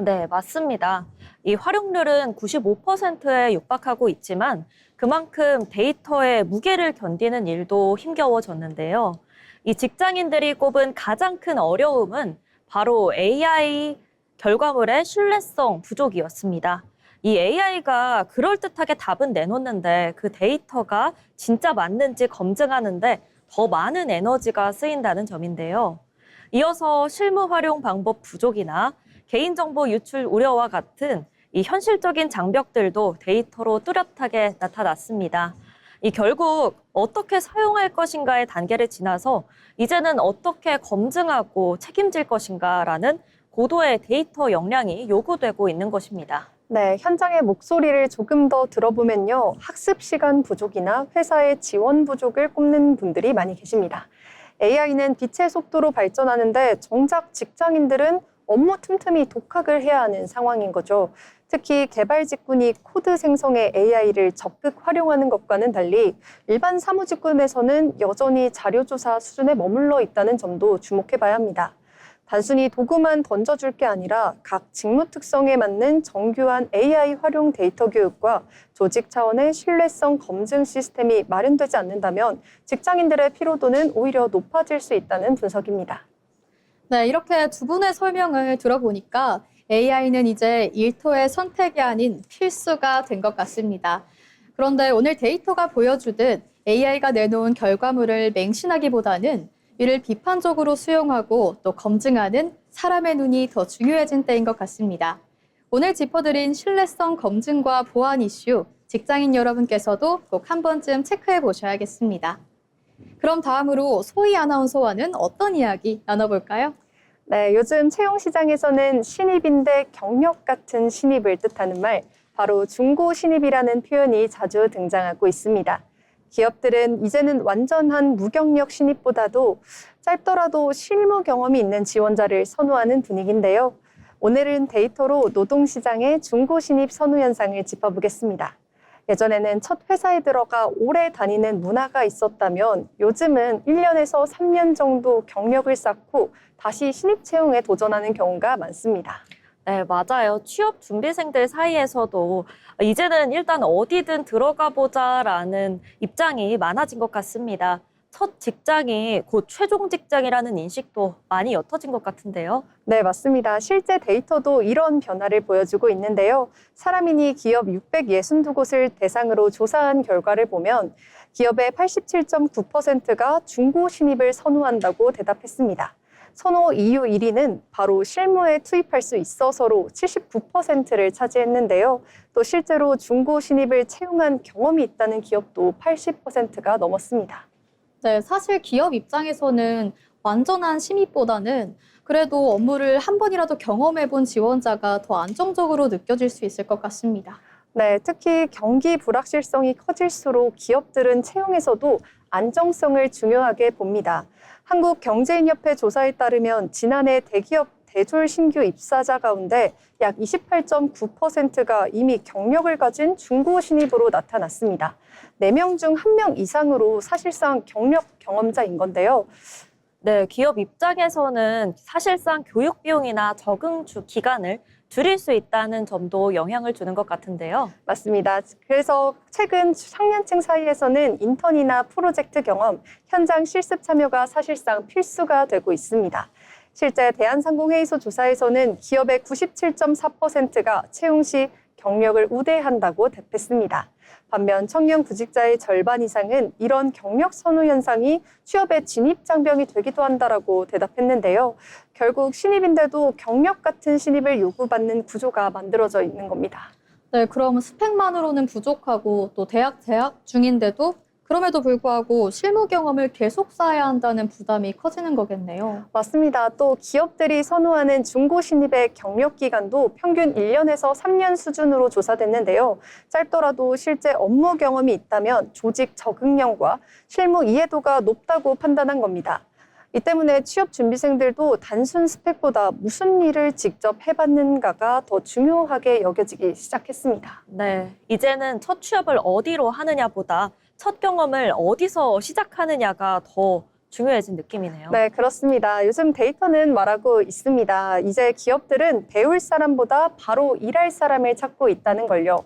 네, 맞습니다. 이 활용률은 95%에 육박하고 있지만 그만큼 데이터의 무게를 견디는 일도 힘겨워졌는데요. 이 직장인들이 꼽은 가장 큰 어려움은 바로 AI 결과물의 신뢰성 부족이었습니다. 이 AI가 그럴듯하게 답은 내놓는데 그 데이터가 진짜 맞는지 검증하는데 더 많은 에너지가 쓰인다는 점인데요. 이어서 실무 활용 방법 부족이나 개인정보 유출 우려와 같은 이 현실적인 장벽들도 데이터로 뚜렷하게 나타났습니다. 이 결국 어떻게 사용할 것인가의 단계를 지나서 이제는 어떻게 검증하고 책임질 것인가라는 고도의 데이터 역량이 요구되고 있는 것입니다. 네, 현장의 목소리를 조금 더 들어보면요. 학습 시간 부족이나 회사의 지원 부족을 꼽는 분들이 많이 계십니다. AI는 빛의 속도로 발전하는데 정작 직장인들은 업무 틈틈이 독학을 해야 하는 상황인 거죠. 특히 개발 직군이 코드 생성에 AI를 적극 활용하는 것과는 달리 일반 사무 직군에서는 여전히 자료조사 수준에 머물러 있다는 점도 주목해 봐야 합니다. 단순히 도구만 던져줄 게 아니라 각 직무 특성에 맞는 정교한 AI 활용 데이터 교육과 조직 차원의 신뢰성 검증 시스템이 마련되지 않는다면 직장인들의 피로도는 오히려 높아질 수 있다는 분석입니다. 네, 이렇게 두 분의 설명을 들어보니까 AI는 이제 일터의 선택이 아닌 필수가 된 것 같습니다. 그런데 오늘 데이터가 보여주듯 AI가 내놓은 결과물을 맹신하기보다는 이를 비판적으로 수용하고 또 검증하는 사람의 눈이 더 중요해진 때인 것 같습니다. 오늘 짚어드린 신뢰성 검증과 보안 이슈, 직장인 여러분께서도 꼭 한 번쯤 체크해 보셔야겠습니다. 그럼 다음으로 소희 아나운서와는 어떤 이야기 나눠볼까요? 네, 요즘 채용 시장에서는 신입인데 경력 같은 신입을 뜻하는 말, 바로 중고 신입이라는 표현이 자주 등장하고 있습니다. 기업들은 이제는 완전한 무경력 신입보다도 짧더라도 실무 경험이 있는 지원자를 선호하는 분위기인데요. 오늘은 데이터로 노동시장의 중고 신입 선호 현상을 짚어보겠습니다. 예전에는 첫 회사에 들어가 오래 다니는 문화가 있었다면 요즘은 1년에서 3년 정도 경력을 쌓고 다시 신입 채용에 도전하는 경우가 많습니다. 네, 맞아요. 취업 준비생들 사이에서도 이제는 일단 어디든 들어가 보자라는 입장이 많아진 것 같습니다. 첫 직장이 곧 최종 직장이라는 인식도 많이 옅어진 것 같은데요. 네, 맞습니다. 실제 데이터도 이런 변화를 보여주고 있는데요. 사람인이 기업 662곳을 대상으로 조사한 결과를 보면 기업의 87.9%가 중고 신입을 선호한다고 대답했습니다. 선호 이유 1위는 바로 실무에 투입할 수 있어서로 79%를 차지했는데요. 또 실제로 중고 신입을 채용한 경험이 있다는 기업도 80%가 넘었습니다. 네, 사실 기업 입장에서는 완전한 신입보다는 그래도 업무를 한 번이라도 경험해본 지원자가 더 안정적으로 느껴질 수 있을 것 같습니다. 네, 특히 경기 불확실성이 커질수록 기업들은 채용에서도 안정성을 중요하게 봅니다. 한국경제인협회 조사에 따르면 지난해 대기업 대졸 신규 입사자 가운데 약 28.9%가 이미 경력을 가진 중고 신입으로 나타났습니다. 4명 중 1명 이상으로 사실상 경력 경험자인 건데요. 네, 기업 입장에서는 사실상 교육 비용이나 적응 기간을 줄일 수 있다는 점도 영향을 주는 것 같은데요. 맞습니다. 그래서 최근 청년층 사이에서는 인턴이나 프로젝트 경험, 현장 실습 참여가 사실상 필수가 되고 있습니다. 실제 대한상공회의소 조사에서는 기업의 97.4%가 채용 시 경력을 우대한다고 답했습니다. 반면 청년 구직자의 절반 이상은 이런 경력 선호 현상이 취업의 진입 장벽이 되기도 한다라고 대답했는데요. 결국 신입인데도 경력 같은 신입을 요구받는 구조가 만들어져 있는 겁니다. 네, 그럼 스펙만으로는 부족하고 또 재학 중인데도 그럼에도 불구하고 실무 경험을 계속 쌓아야 한다는 부담이 커지는 거겠네요. 맞습니다. 또 기업들이 선호하는 중고 신입의 경력 기간도 평균 1년에서 3년 수준으로 조사됐는데요. 짧더라도 실제 업무 경험이 있다면 조직 적응력과 실무 이해도가 높다고 판단한 겁니다. 이 때문에 취업 준비생들도 단순 스펙보다 무슨 일을 직접 해봤는가가 더 중요하게 여겨지기 시작했습니다. 네, 이제는 첫 취업을 어디로 하느냐보다 첫 경험을 어디서 시작하느냐가 더 중요해진 느낌이네요. 네, 그렇습니다. 요즘 데이터는 말하고 있습니다. 이제 기업들은 배울 사람보다 바로 일할 사람을 찾고 있다는 걸요.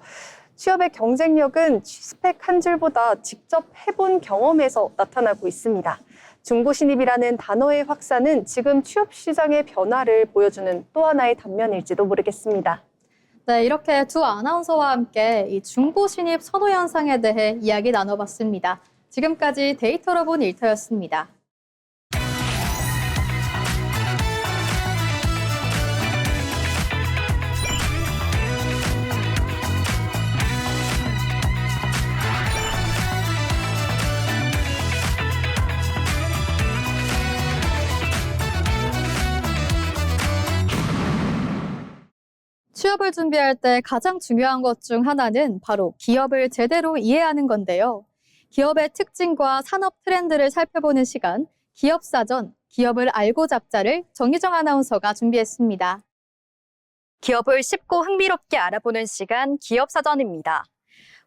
취업의 경쟁력은 스펙 한 줄보다 직접 해본 경험에서 나타나고 있습니다. 중고 신입이라는 단어의 확산은 지금 취업 시장의 변화를 보여주는 또 하나의 단면일지도 모르겠습니다. 네, 이렇게 두 아나운서와 함께 이 중고 신입 선호 현상에 대해 이야기 나눠봤습니다. 지금까지 데이터로 본 일터였습니다. 취업을 준비할 때 가장 중요한 것 중 하나는 바로 기업을 제대로 이해하는 건데요. 기업의 특징과 산업 트렌드를 살펴보는 시간, 기업사전, 기업을 알고 잡자를 정희정 아나운서가 준비했습니다. 기업을 쉽고 흥미롭게 알아보는 시간, 기업사전입니다.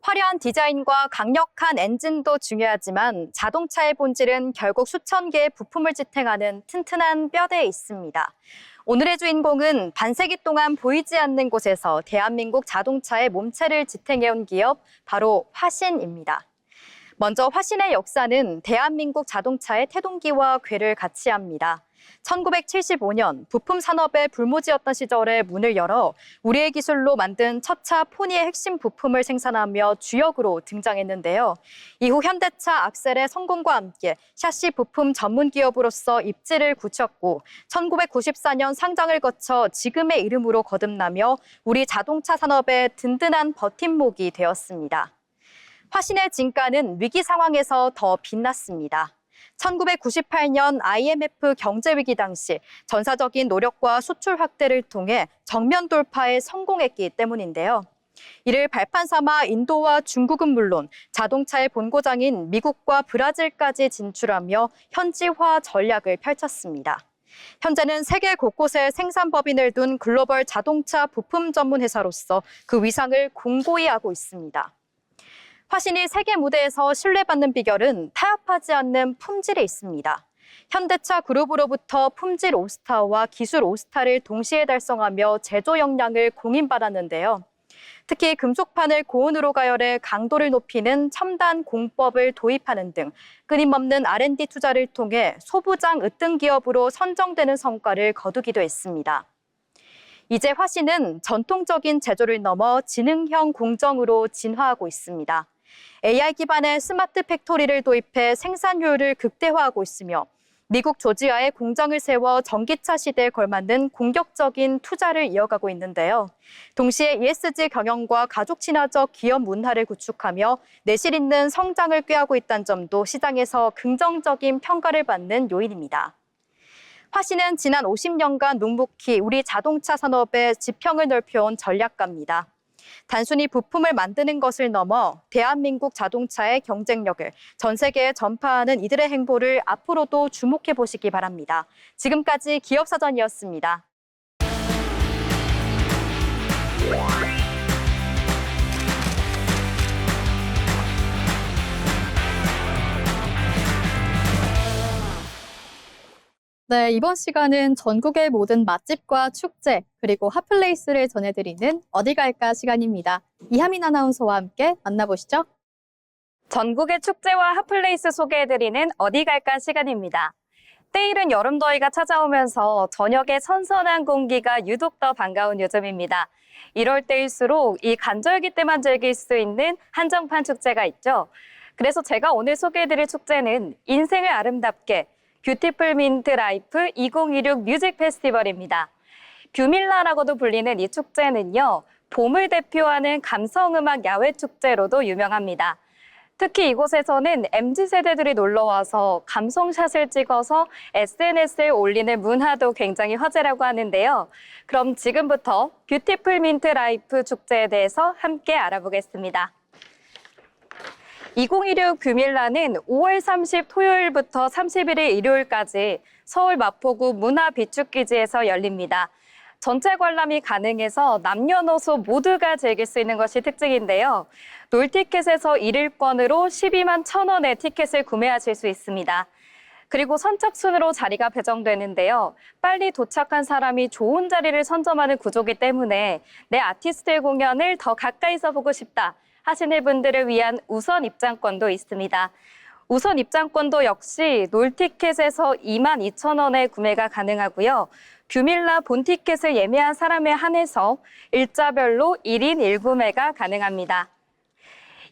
화려한 디자인과 강력한 엔진도 중요하지만 자동차의 본질은 결국 수천 개의 부품을 지탱하는 튼튼한 뼈대에 있습니다. 오늘의 주인공은 반세기 동안 보이지 않는 곳에서 대한민국 자동차의 몸체를 지탱해온 기업, 바로 화신입니다. 먼저 화신의 역사는 대한민국 자동차의 태동기와 궤를 같이 합니다. 1975년 부품 산업의 불모지였던 시절에 문을 열어 우리의 기술로 만든 첫 차 포니의 핵심 부품을 생산하며 주역으로 등장했는데요. 이후 현대차 악셀의 성공과 함께 샤시 부품 전문 기업으로서 입지를 굳혔고 1994년 상장을 거쳐 지금의 이름으로 거듭나며 우리 자동차 산업의 든든한 버팀목이 되었습니다. 화신의 진가는 위기 상황에서 더 빛났습니다. 1998년 IMF 경제위기 당시 전사적인 노력과 수출 확대를 통해 정면 돌파에 성공했기 때문인데요. 이를 발판 삼아 인도와 중국은 물론 자동차의 본고장인 미국과 브라질까지 진출하며 현지화 전략을 펼쳤습니다. 현재는 세계 곳곳에 생산 법인을 둔 글로벌 자동차 부품 전문 회사로서 그 위상을 공고히 하고 있습니다. 화신이 세계 무대에서 신뢰받는 비결은 타협하지 않는 품질에 있습니다. 현대차 그룹으로부터 품질 5스타와 기술 5스타를 동시에 달성하며 제조 역량을 공인받았는데요. 특히 금속판을 고온으로 가열해 강도를 높이는 첨단 공법을 도입하는 등 끊임없는 R&D 투자를 통해 소부장 으뜸 기업으로 선정되는 성과를 거두기도 했습니다. 이제 화신은 전통적인 제조를 넘어 지능형 공정으로 진화하고 있습니다. AI 기반의 스마트 팩토리를 도입해 생산효율을 극대화하고 있으며 미국 조지아에 공장을 세워 전기차 시대에 걸맞는 공격적인 투자를 이어가고 있는데요. 동시에 ESG 경영과 가족 친화적 기업 문화를 구축하며 내실 있는 성장을 꾀하고 있다는 점도 시장에서 긍정적인 평가를 받는 요인입니다. 화신은 지난 50년간 묵묵히 우리 자동차 산업의 지평을 넓혀온 전략가입니다. 단순히 부품을 만드는 것을 넘어 대한민국 자동차의 경쟁력을 전 세계에 전파하는 이들의 행보를 앞으로도 주목해 보시기 바랍니다. 지금까지 기업사전이었습니다. 네, 이번 시간은 전국의 모든 맛집과 축제, 그리고 핫플레이스를 전해드리는 어디 갈까 시간입니다. 이하민 아나운서와 함께 만나보시죠. 전국의 축제와 핫플레이스 소개해드리는 어디 갈까 시간입니다. 때이른 여름 더위가 찾아오면서 저녁에 선선한 공기가 유독 더 반가운 요즘입니다. 이럴 때일수록 이 간절기 때만 즐길 수 있는 한정판 축제가 있죠. 그래서 제가 오늘 소개해드릴 축제는 인생을 아름답게 뷰티풀 민트 라이프 2026 뮤직 페스티벌입니다. 뷰밀라라고도 불리는 이 축제는요, 봄을 대표하는 감성음악 야외 축제로도 유명합니다. 특히 이곳에서는 MZ세대들이 놀러와서 감성샷을 찍어서 SNS에 올리는 문화도 굉장히 화제라고 하는데요. 그럼 지금부터 뷰티풀 민트 라이프 축제에 대해서 함께 알아보겠습니다. 2026 뷰밀라는 5월 30 토요일부터 31일 일요일까지 서울 마포구 문화비축기지에서 열립니다. 전체 관람이 가능해서 남녀노소 모두가 즐길 수 있는 것이 특징인데요. 롤티켓에서 1일권으로 12만 1,000원에 티켓을 구매하실 수 있습니다. 그리고 선착순으로 자리가 배정되는데요. 빨리 도착한 사람이 좋은 자리를 선점하는 구조이기 때문에 내 아티스트의 공연을 더 가까이서 보고 싶다 하시는 분들을 위한 우선 입장권도 있습니다. 우선 입장권도 역시 롤티켓에서 22,000원에 구매가 가능하고요. 뷰밀라 본 티켓을 예매한 사람에 한해서 일자별로 1인 1구매가 가능합니다.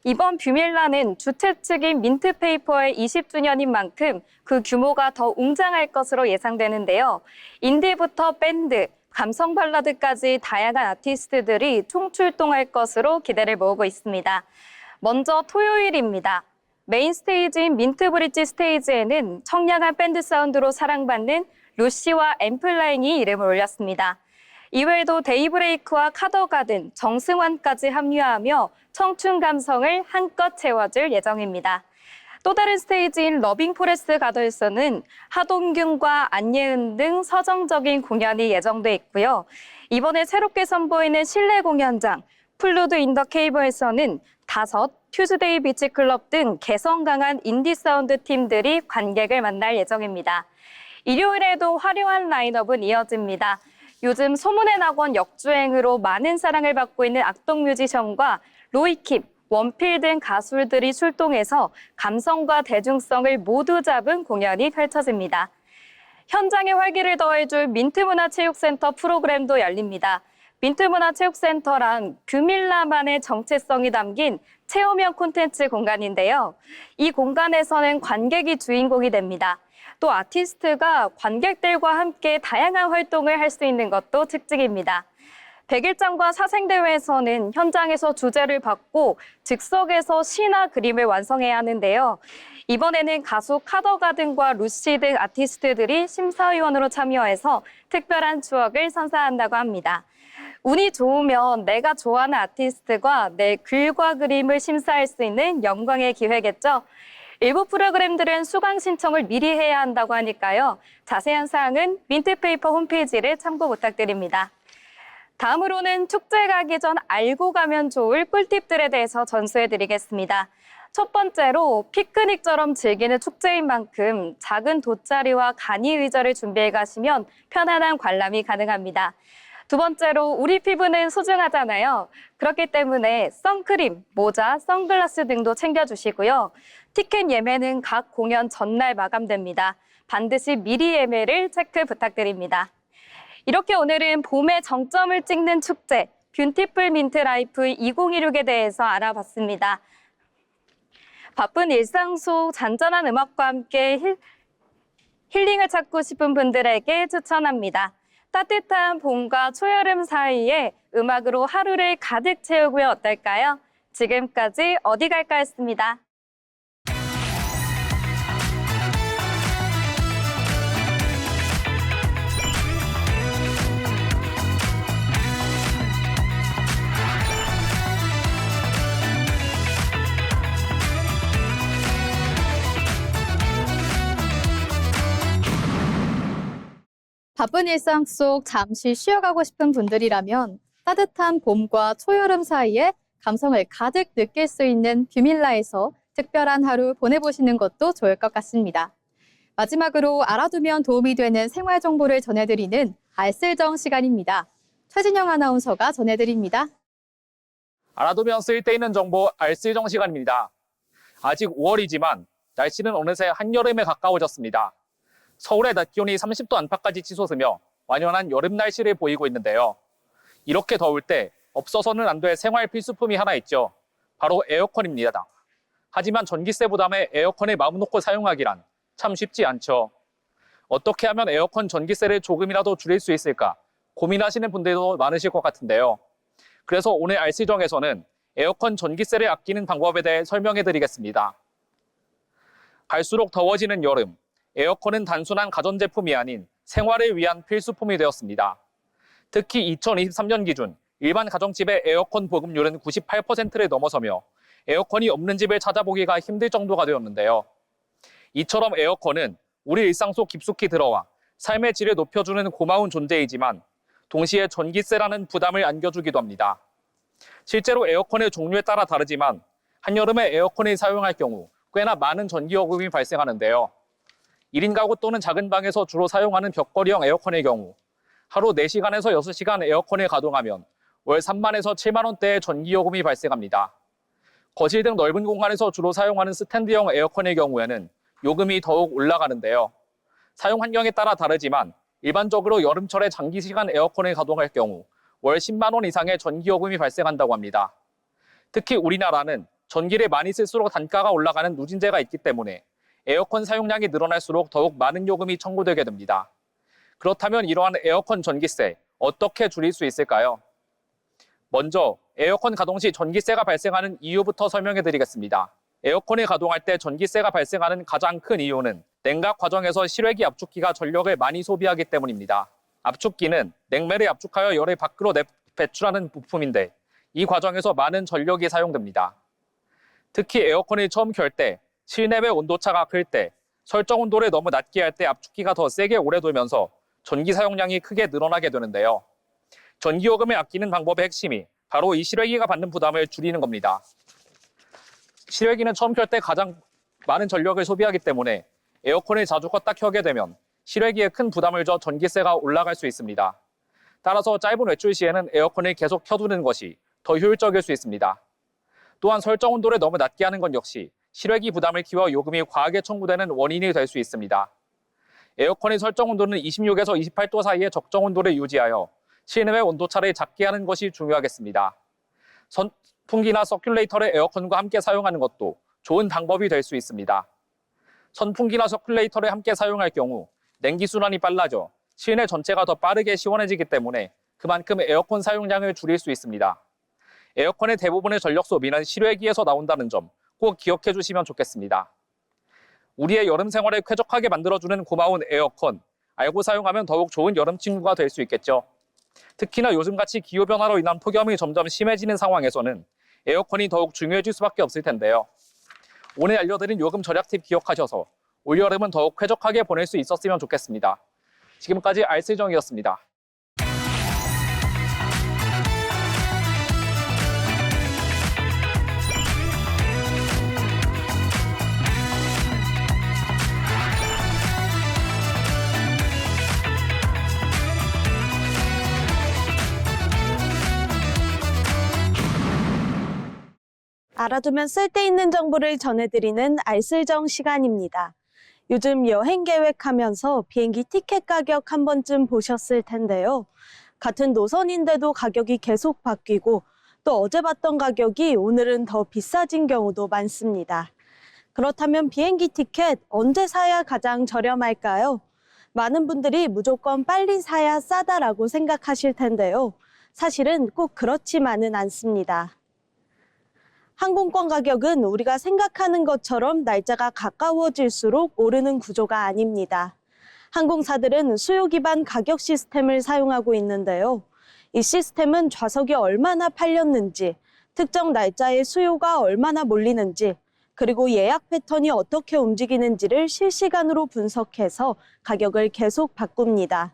이번 뷰밀라는 주최 측인 민트페이퍼의 20주년인 만큼 그 규모가 더 웅장할 것으로 예상되는데요. 인디부터 밴드, 감성 발라드까지 다양한 아티스트들이 총출동할 것으로 기대를 모으고 있습니다. 먼저 토요일입니다. 메인 스테이지인 민트브릿지 스테이지에는 청량한 밴드 사운드로 사랑받는 루시와 앰플라잉이 이름을 올렸습니다. 이외에도 데이브레이크와 카더가든, 정승환까지 합류하며 청춘 감성을 한껏 채워줄 예정입니다. 또 다른 스테이지인 러빙 포레스트 가더에서는 하동균과 안예은 등 서정적인 공연이 예정돼 있고요. 이번에 새롭게 선보이는 실내 공연장 플루드 인더 케이브에서는 5, 튜즈데이 비치클럽 등 개성 강한 인디 사운드 팀들이 관객을 만날 예정입니다. 일요일에도 화려한 라인업은 이어집니다. 요즘 소문의 낙원 역주행으로 많은 사랑을 받고 있는 악동 뮤지션과 로이킴, 원필 등 가수들이 출동해서 감성과 대중성을 모두 잡은 공연이 펼쳐집니다. 현장에 활기를 더해줄 민트문화체육센터 프로그램도 열립니다. 민트문화체육센터란 뷰밀라만의 정체성이 담긴 체험형 콘텐츠 공간인데요. 이 공간에서는 관객이 주인공이 됩니다. 또 아티스트가 관객들과 함께 다양한 활동을 할 수 있는 것도 특징입니다. 백일장과 사생대회에서는 현장에서 주제를 받고 즉석에서 시나 그림을 완성해야 하는데요. 이번에는 가수 카더가든과 루시 등 아티스트들이 심사위원으로 참여해서 특별한 추억을 선사한다고 합니다. 운이 좋으면 내가 좋아하는 아티스트가 내 글과 그림을 심사할 수 있는 영광의 기회겠죠. 일부 프로그램들은 수강 신청을 미리 해야 한다고 하니까요. 자세한 사항은 민트페이퍼 홈페이지를 참고 부탁드립니다. 다음으로는 축제 가기 전 알고 가면 좋을 꿀팁들에 대해서 전수해드리겠습니다. 첫 번째로 피크닉처럼 즐기는 축제인 만큼 작은 돗자리와 간이 의자를 준비해 가시면 편안한 관람이 가능합니다. 두 번째로 우리 피부는 소중하잖아요. 그렇기 때문에 선크림, 모자, 선글라스 등도 챙겨주시고요. 티켓 예매는 각 공연 전날 마감됩니다. 반드시 미리 예매를 체크 부탁드립니다. 이렇게 오늘은 봄의 정점을 찍는 축제, 뷰티풀 민트 라이프 2026에 대해서 알아봤습니다. 바쁜 일상 속 잔잔한 음악과 함께 힐링을 찾고 싶은 분들에게 추천합니다. 따뜻한 봄과 초여름 사이에 음악으로 하루를 가득 채우고요. 어떨까요? 지금까지 어디 갈까였습니다. 바쁜 일상 속 잠시 쉬어가고 싶은 분들이라면 따뜻한 봄과 초여름 사이에 감성을 가득 느낄 수 있는 뷰밀라에서 특별한 하루 보내보시는 것도 좋을 것 같습니다. 마지막으로 알아두면 도움이 되는 생활 정보를 전해드리는 알쓸정 시간입니다. 최진영 아나운서가 전해드립니다. 알아두면 쓸데있는 정보 알쓸정 시간입니다. 아직 5월이지만 날씨는 어느새 한여름에 가까워졌습니다. 서울의 낮 기온이 30도 안팎까지 치솟으며 완연한 여름 날씨를 보이고 있는데요. 이렇게 더울 때 없어서는 안 될 생활 필수품이 하나 있죠. 바로 에어컨입니다. 하지만 전기세 부담에 에어컨을 마음 놓고 사용하기란 참 쉽지 않죠. 어떻게 하면 에어컨 전기세를 조금이라도 줄일 수 있을까 고민하시는 분들도 많으실 것 같은데요. 그래서 오늘 알쓸정에서는 에어컨 전기세를 아끼는 방법에 대해 설명해 드리겠습니다. 갈수록 더워지는 여름, 에어컨은 단순한 가전제품이 아닌 생활을 위한 필수품이 되었습니다. 특히 2023년 기준 일반 가정집의 에어컨 보급률은 98%를 넘어서며 에어컨이 없는 집을 찾아보기가 힘들 정도가 되었는데요. 이처럼 에어컨은 우리 일상 속 깊숙이 들어와 삶의 질을 높여주는 고마운 존재이지만 동시에 전기세라는 부담을 안겨주기도 합니다. 실제로 에어컨의 종류에 따라 다르지만 한여름에 에어컨을 사용할 경우 꽤나 많은 전기요금이 발생하는데요. 1인 가구 또는 작은 방에서 주로 사용하는 벽걸이형 에어컨의 경우 하루 4시간에서 6시간 에어컨을 가동하면 월 3만에서 7만 원대의 전기요금이 발생합니다. 거실 등 넓은 공간에서 주로 사용하는 스탠드형 에어컨의 경우에는 요금이 더욱 올라가는데요. 사용 환경에 따라 다르지만 일반적으로 여름철에 장기시간 에어컨을 가동할 경우 월 10만 원 이상의 전기요금이 발생한다고 합니다. 특히 우리나라는 전기를 많이 쓸수록 단가가 올라가는 누진제가 있기 때문에 에어컨 사용량이 늘어날수록 더욱 많은 요금이 청구되게 됩니다. 그렇다면 이러한 에어컨 전기세 어떻게 줄일 수 있을까요? 먼저 에어컨 가동 시 전기세가 발생하는 이유부터 설명해 드리겠습니다. 에어컨을 가동할 때 전기세가 발생하는 가장 큰 이유는 냉각 과정에서 실외기 압축기가 전력을 많이 소비하기 때문입니다. 압축기는 냉매를 압축하여 열을 밖으로 배출하는 부품인데 이 과정에서 많은 전력이 사용됩니다. 특히 에어컨을 처음 켤 때 실내외 온도차가 클 때 설정 온도를 너무 낮게 할 때 압축기가 더 세게 오래 돌면서 전기 사용량이 크게 늘어나게 되는데요. 전기요금을 아끼는 방법의 핵심이 바로 이 실외기가 받는 부담을 줄이는 겁니다. 실외기는 처음 켤 때 가장 많은 전력을 소비하기 때문에 에어컨을 자주 껐다 켜게 되면 실외기에 큰 부담을 줘 전기세가 올라갈 수 있습니다. 따라서 짧은 외출 시에는 에어컨을 계속 켜두는 것이 더 효율적일 수 있습니다. 또한 설정 온도를 너무 낮게 하는 건 역시 실외기 부담을 키워 요금이 과하게 청구되는 원인이 될 수 있습니다. 에어컨의 설정 온도는 26에서 28도 사이의 적정 온도를 유지하여 실내외 온도차를 작게 하는 것이 중요하겠습니다. 선풍기나 서큘레이터를 에어컨과 함께 사용하는 것도 좋은 방법이 될 수 있습니다. 선풍기나 서큘레이터를 함께 사용할 경우 냉기순환이 빨라져 실내 전체가 더 빠르게 시원해지기 때문에 그만큼 에어컨 사용량을 줄일 수 있습니다. 에어컨의 대부분의 전력 소비는 실외기에서 나온다는 점 꼭 기억해 주시면 좋겠습니다. 우리의 여름 생활을 쾌적하게 만들어주는 고마운 에어컨, 알고 사용하면 더욱 좋은 여름 친구가 될 수 있겠죠. 특히나 요즘같이 기후변화로 인한 폭염이 점점 심해지는 상황에서는 에어컨이 더욱 중요해질 수밖에 없을 텐데요. 오늘 알려드린 요금 절약 팁 기억하셔서 올여름은 더욱 쾌적하게 보낼 수 있었으면 좋겠습니다. 지금까지 알쓸정이었습니다. 알아두면 쓸데있는 정보를 전해드리는 알쓸정 시간입니다. 요즘 여행 계획하면서 비행기 티켓 가격 한 번쯤 보셨을 텐데요. 같은 노선인데도 가격이 계속 바뀌고 또 어제 봤던 가격이 오늘은 더 비싸진 경우도 많습니다. 그렇다면 비행기 티켓 언제 사야 가장 저렴할까요? 많은 분들이 무조건 빨리 사야 싸다라고 생각하실 텐데요. 사실은 꼭 그렇지만은 않습니다. 항공권 가격은 우리가 생각하는 것처럼 날짜가 가까워질수록 오르는 구조가 아닙니다. 항공사들은 수요 기반 가격 시스템을 사용하고 있는데요. 이 시스템은 좌석이 얼마나 팔렸는지, 특정 날짜에 수요가 얼마나 몰리는지, 그리고 예약 패턴이 어떻게 움직이는지를 실시간으로 분석해서 가격을 계속 바꿉니다.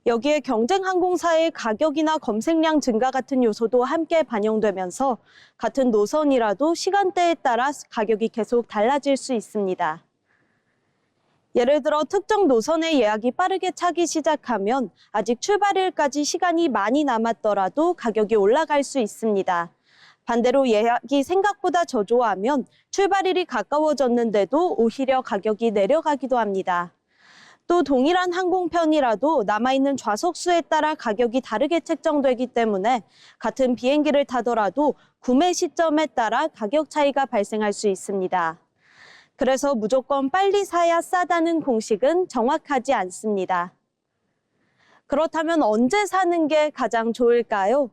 여기에 경쟁 항공사의 가격이나 검색량 증가 같은 요소도 함께 반영되면서 같은 노선이라도 시간대에 따라 가격이 계속 달라질 수 있습니다. 예를 들어 특정 노선의 예약이 빠르게 차기 시작하면 아직 출발일까지 시간이 많이 남았더라도 가격이 올라갈 수 있습니다. 반대로 예약이 생각보다 저조하면 출발일이 가까워졌는데도 오히려 가격이 내려가기도 합니다. 또 동일한 항공편이라도 남아있는 좌석 수에 따라 가격이 다르게 책정되기 때문에 같은 비행기를 타더라도 구매 시점에 따라 가격 차이가 발생할 수 있습니다. 그래서 무조건 빨리 사야 싸다는 공식은 정확하지 않습니다. 그렇다면 언제 사는 게 가장 좋을까요?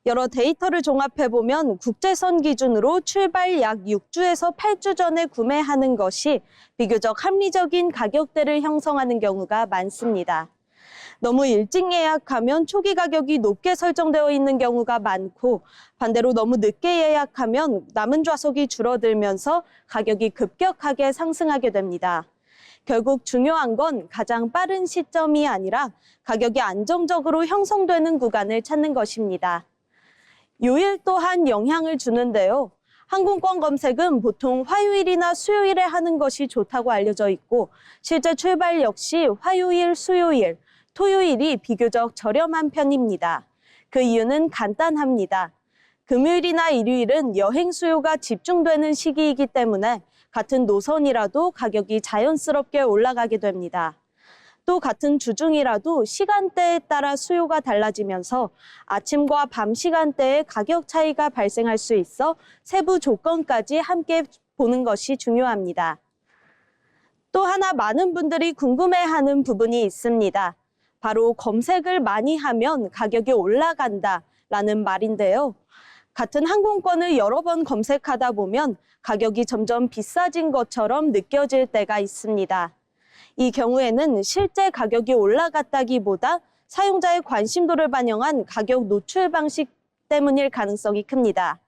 여러 데이터를 종합해보면 국제선 기준으로 출발 약 6주에서 8주 전에 구매하는 것이 비교적 합리적인 가격대를 형성하는 경우가 많습니다. 너무 일찍 예약하면 초기 가격이 높게 설정되어 있는 경우가 많고 반대로 너무 늦게 예약하면 남은 좌석이 줄어들면서 가격이 급격하게 상승하게 됩니다. 결국 중요한 건 가장 빠른 시점이 아니라 가격이 안정적으로 형성되는 구간을 찾는 것입니다. 요일 또한 영향을 주는데요. 항공권 검색은 보통 화요일이나 수요일에 하는 것이 좋다고 알려져 있고 실제 출발 역시 화요일, 수요일, 토요일이 비교적 저렴한 편입니다. 그 이유는 간단합니다. 금요일이나 일요일은 여행 수요가 집중되는 시기이기 때문에 같은 노선이라도 가격이 자연스럽게 올라가게 됩니다. 또 같은 주중이라도 시간대에 따라 수요가 달라지면서 아침과 밤 시간대에 가격 차이가 발생할 수 있어 세부 조건까지 함께 보는 것이 중요합니다. 또 하나 많은 분들이 궁금해하는 부분이 있습니다. 바로 검색을 많이 하면 가격이 올라간다라는 말인데요. 같은 항공권을 여러 번 검색하다 보면 가격이 점점 비싸진 것처럼 느껴질 때가 있습니다. 이 경우에는 실제 가격이 올라갔다기보다 사용자의 관심도를 반영한 가격 노출 방식 때문일 가능성이 큽니다.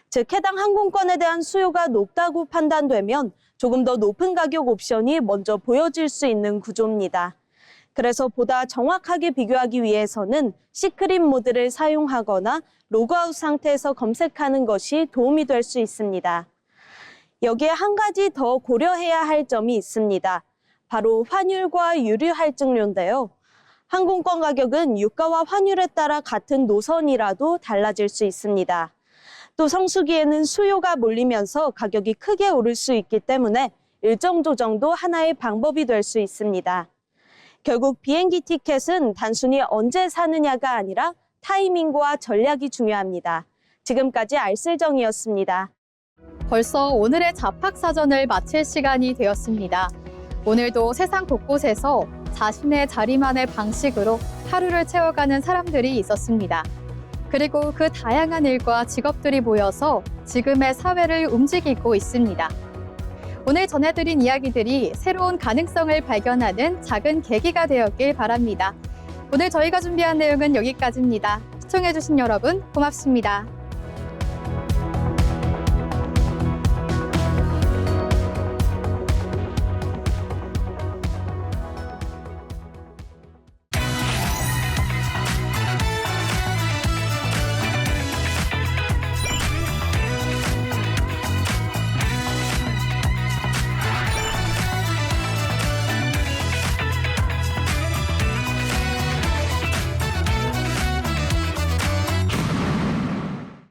즉, 해당 항공권에 대한 수요가 높다고 판단되면 조금 더 높은 가격 옵션이 먼저 보여질 수 있는 구조입니다. 그래서 보다 정확하게 비교하기 위해서는 시크릿 모드를 사용하거나 로그아웃 상태에서 검색하는 것이 도움이 될 수 있습니다. 여기에 한 가지 더 고려해야 할 점이 있습니다. 바로 환율과 유류 할증료인데요. 항공권 가격은 유가와 환율에 따라 같은 노선이라도 달라질 수 있습니다. 또 성수기에는 수요가 몰리면서 가격이 크게 오를 수 있기 때문에 일정 조정도 하나의 방법이 될 수 있습니다. 결국 비행기 티켓은 단순히 언제 사느냐가 아니라 타이밍과 전략이 중요합니다. 지금까지 알쓸정이었습니다. 벌써 오늘의 잡학사전을 마칠 시간이 되었습니다. 오늘도 세상 곳곳에서 자신의 자리만의 방식으로 하루를 채워가는 사람들이 있었습니다. 그리고 그 다양한 일과 직업들이 모여서 지금의 사회를 움직이고 있습니다. 오늘 전해드린 이야기들이 새로운 가능성을 발견하는 작은 계기가 되었길 바랍니다. 오늘 저희가 준비한 내용은 여기까지입니다. 시청해주신 여러분 고맙습니다.